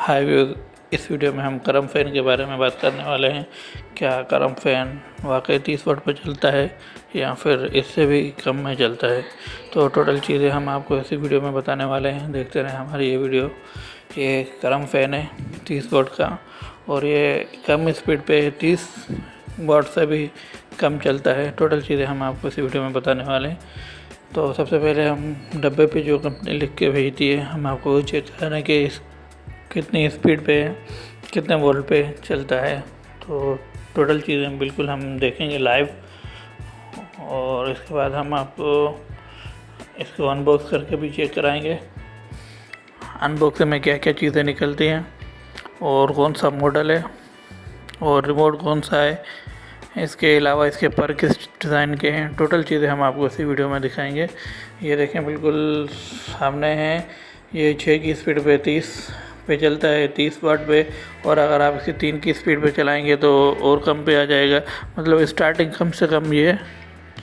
हाय viewers, इस video में हम करम फ़ैन के बारे में बात करने वाले हैं। क्या करम फ़ैन वाकई 30 वाट पर चलता है या फिर इससे भी कम में चलता है? तो टोटल चीज़ें हम आपको इसी वीडियो में बताने वाले हैं। देखते रहें हमारी ये वीडियो। ये करम फ़ैन है 30 वाट का और ये कम स्पीड पे 30 वाट से भी कम चलता है। टोटल चीज़ें हम आपको इसी वीडियो में बताने वाले हैं। तो सबसे पहले हम डब्बे पे जो कंपनी लिख के भेजती है, हम आपको चेक कराना कि कितनी स्पीड पे कितने वोल्ट पे चलता है। तो टोटल चीज़ें बिल्कुल हम देखेंगे लाइव और इसके बाद हम आपको इसको अनबॉक्स करके भी चेक कराएंगे। अनबॉक्सिंग में क्या क्या चीज़ें निकलती हैं और कौन सा मॉडल है और रिमोट कौन सा है, इसके अलावा इसके पर किस डिज़ाइन के हैं। टोटल चीज़ें हम आपको इसी वीडियो में दिखाएंगे। ये देखें बिल्कुल सामने है। ये 6 की स्पीड पे 30 पे चलता है, 30 वाट पे। और अगर आप इसे 3 की स्पीड पे चलाएंगे तो और कम पे आ जाएगा। मतलब स्टार्टिंग कम से कम ये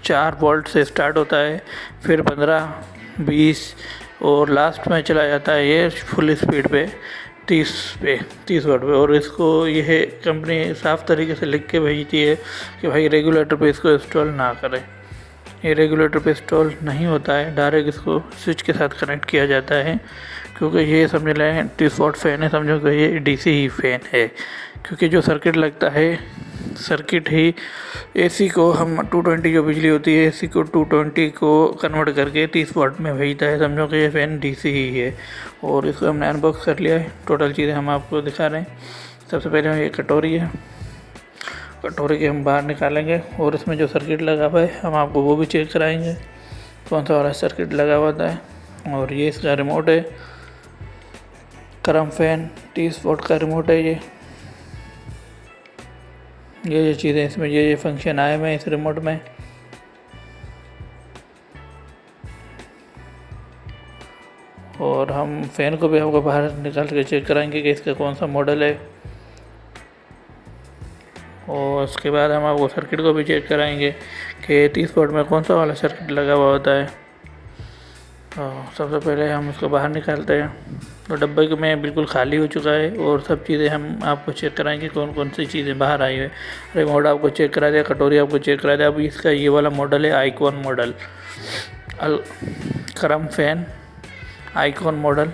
4 वोल्ट से स्टार्ट होता है, फिर 15, 20 और लास्ट में चला जाता है ये फुल स्पीड पे 30 वाट पे। और इसको यह कंपनी साफ़ तरीके से लिख के भेजती है कि भाई रेगुलेटर पे इसको इंस्टॉल ना करें। ये रेगुलेटर पे इंस्टॉल नहीं होता है, डायरेक्ट इसको स्विच के साथ कनेक्ट किया जाता है। क्योंकि ये समझ लें 30 वाट फ़ैन है, समझो कि ये डीसी ही फ़ैन है। क्योंकि जो सर्किट लगता है, सर्किट ही एसी को हम 220 जो बिजली होती है एसी को 220 को कन्वर्ट करके 30 वाट में भेजता है। समझो कि ये फ़ैन डीसी ही है। और इसको हमने अनबॉक्स कर लिया है। टोटल चीज़ें हम आपको दिखा रहे हैं। सबसे पहले ये कटोरी है, कटोरी के हम बाहर निकालेंगे और इसमें जो सर्किट लगा हुआ है हम आपको वो भी चेक कराएंगे कौन सा वाला सर्किट लगा हुआ है। और ये इसका रिमोट है, करम फ़ैन 30 वाट का रिमोट है। ये चीज़ें इसमें ये फंक्शन आए हुए हैं इस रिमोट में। और हम फ़ैन को भी आपको बाहर निकाल के चेक कराएंगे कि इसका कौन सा मॉडल है। और उसके बाद हम आपको सर्किट को भी चेक कराएंगे कि 30 वाट में कौन सा वाला सर्किट लगा हुआ होता है। तो सबसे पहले हम उसको बाहर निकालते हैं। तो डब्बे में बिल्कुल खाली हो चुका है और सब चीज़ें हम आपको चेक कराएंगे कौन कौन सी चीज़ें बाहर आई है। रिमोट आपको चेक करा दिया, कटोरी आपको चेक करा दिया। अभी इसका ये वाला मॉडल है आइकॉन मॉडल, करम fan icon model,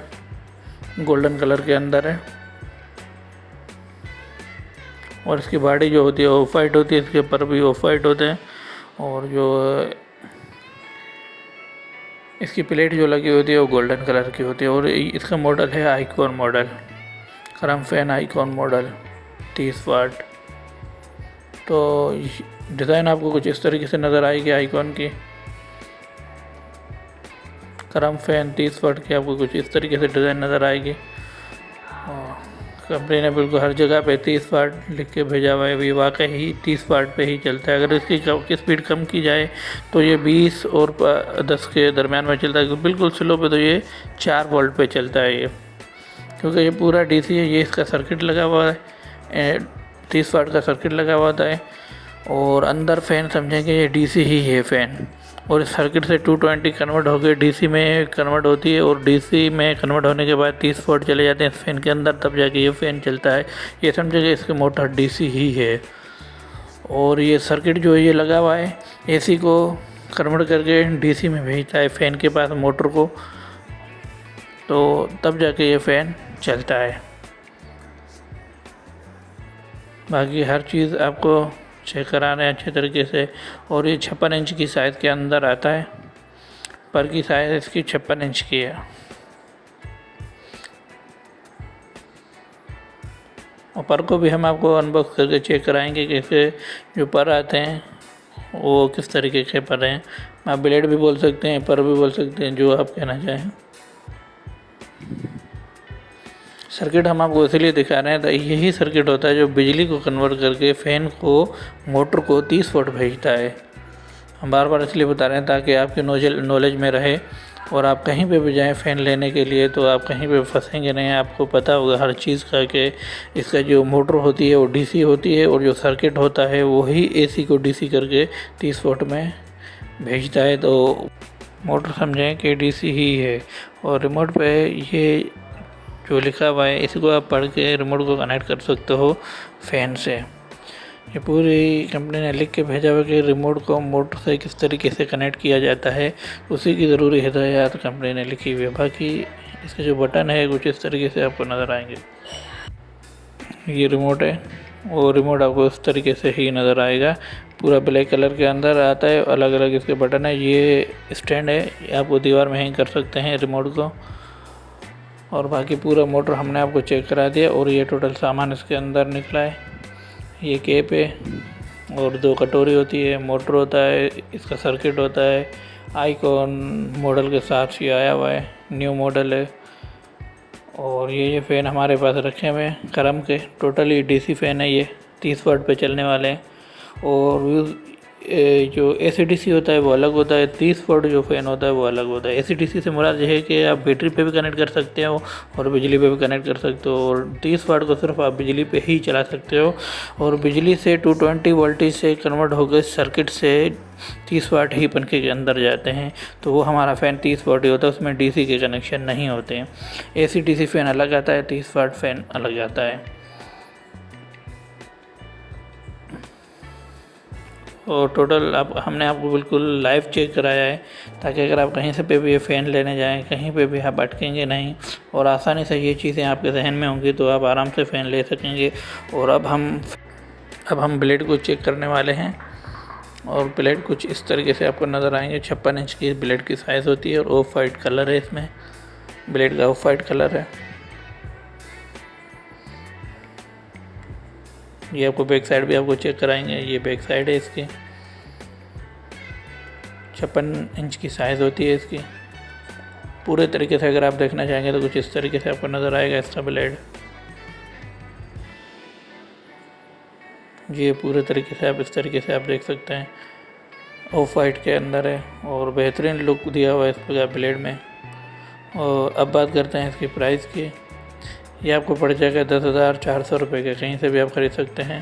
golden colour के अंदर है। और इसकी बॉडी जो होती है ऑफ वाइट होती है, इसके पर भी ऑफ वाइट होते हैं। और जो इसकी प्लेट जो लगी होती है वो गोल्डन कलर की होती है। और इसका मॉडल है आइकॉन मॉडल, करम फ़ैन आइकॉन मॉडल 30 वाट। तो डिज़ाइन आपको कुछ इस तरीके से नज़र आएगी आइकॉन की। करम फ़ैन 30 वाट की आपको कुछ इस तरीके से डिज़ाइन नज़र आएगी। और कंपनी ने बिल्कुल हर जगह पे 30 वाट लिख के भेजा हुआ है। अभी वाकई ही 30 वाट पे ही चलता है। अगर इसकी स्पीड कम की जाए तो ये 20 और 10 के दरमियान में चलता है। बिल्कुल स्लो पे तो ये 4 वोल्ट पे चलता है ये, क्योंकि ये पूरा डीसी है। ये इसका सर्किट लगा हुआ है, 30 वाट का सर्किट लगा हुआ है। और अंदर फ़ैन समझेंगे ये डीसी ही है फ़ैन। और इस सर्किट से 220 कन्वर्ट होकर डीसी में कन्वर्ट होती है। और डीसी में कन्वर्ट होने के बाद 30 वाट चले जाते हैं इस फ़ैन के अंदर, तब जाके ये फ़ैन चलता है। ये समझिए इसके मोटर डीसी ही है। और ये सर्किट जो है ये लगा हुआ है एसी को कन्वर्ट करके डीसी में भेजता है फ़ैन के पास मोटर को, तो तब जाके ये फ़ैन चलता है। बाकी हर चीज़ आपको चेक करा रहे हैं अच्छे तरीके से। और ये 56 इंच की साइज़ के अंदर आता है। पर की साइज़ इसकी 56 इंच की है। और पर को भी हम आपको अनबॉक्स करके चेक कराएंगे कि इसके जो पर आते हैं वो किस तरीके के पर हैं। आप ब्लेड भी बोल सकते हैं, पर भी बोल सकते हैं, जो आप कहना चाहें। सर्किट हम आपको इसलिए दिखा रहे हैं तो यही सर्किट होता है जो बिजली को कन्वर्ट करके फ़ैन को मोटर को 30 वाट भेजता है। हम बार बार इसलिए बता रहे हैं ताकि आपकी नॉलेज में रहे। और आप कहीं पे भी जाएं फ़ैन लेने के लिए तो आप कहीं पे फंसेंगे नहीं। आपको पता होगा हर चीज़ का कि इसका जो मोटर होती है वो डीसी होती है और जो सर्किट होता है वही एसी को डीसी करके 30 वाट में भेजता है। तो मोटर समझें कि डीसी ही है। और रिमोट पे ये जो लिखा हुआ है इसको आप पढ़ के रिमोट को कनेक्ट कर सकते हो फ़ैन से। ये पूरी कंपनी ने लिख के भेजा हुआ कि रिमोट को मोटर से किस तरीके से कनेक्ट किया जाता है, उसी की ज़रूरी हिदायत कंपनी ने लिखी हुई है। बाकी इसके जो बटन है कुछ इस तरीके से आपको नज़र आएंगे। ये रिमोट है और रिमोट आपको इस तरीके से ही नज़र आएगा, पूरा ब्लैक कलर के अंदर आता है। अलग अलग इसके बटन है। ये स्टैंड है, आपको दीवार में हैंग कर सकते हैं रिमोट को। और बाकी पूरा मोटर हमने आपको चेक करा दिया और ये टोटल सामान इसके अंदर निकला है। ये केप है और 2 कटोरी होती है, मोटर होता है, इसका सर्किट होता है। आइकॉन मॉडल के साथ ये आया हुआ है, न्यू मॉडल है। और ये फ़ैन हमारे पास रखे हुए हैं करम के, टोटली डीसी फ़ैन है। ये 30 वाट पे चलने वाले हैं। और जो AC/DC होता है वो अलग होता है, 30 वाट जो फ़ैन होता है वो अलग होता है। AC/DC से मुराद ये है कि आप बैटरी पे भी कनेक्ट कर सकते हो और बिजली पे भी कनेक्ट कर सकते हो। और 30 वाट को सिर्फ आप बिजली पे ही चला सकते हो और बिजली से 220 वोल्टेज से कन्वर्ट होकर सर्किट से 30 वाट ही पंखे के अंदर जाते हैं। तो वो हमारा फ़ैन 30 वाट ही होता है, उसमें DC के कनेक्शन नहीं होते हैं। AC/DC फ़ैन अलग आता है, 30 वाट फ़ैन अलग आता है। और टोटल हमने आपको बिल्कुल लाइव चेक कराया है, ताकि अगर आप कहीं से पे भी ये फ़ैन लेने जाएं, कहीं पे भी आप अटकेंगे नहीं और आसानी से ये चीज़ें आपके जहन में होंगी, तो आप आराम से फ़ैन ले सकेंगे। और अब हम ब्लेड को चेक करने वाले हैं और ब्लेड कुछ इस तरीके से आपको नज़र आएंगे। 56 इंच की ब्लेड की साइज़ होती है और ऑफ वाइट कलर है, इसमें ब्लेड का ऑफ वाइट कलर है। ये आपको बैक साइड भी आपको चेक कराएंगे। ये बैक साइड है इसकी, 56 इंच की साइज़ होती है इसकी। पूरे तरीके से अगर आप देखना चाहेंगे तो कुछ इस तरीके से आपको नज़र आएगा इसका ब्लेड। ये पूरे तरीके से आप इस तरीके से आप देख सकते हैं, ऑफ वाइट के अंदर है और बेहतरीन लुक दिया हुआ है इस ब्लेड में। और अब बात करते हैं इसकी प्राइस की। ये आपको पड़ जाएगा 10,400 रुपये के, कहीं से भी आप ख़रीद सकते हैं।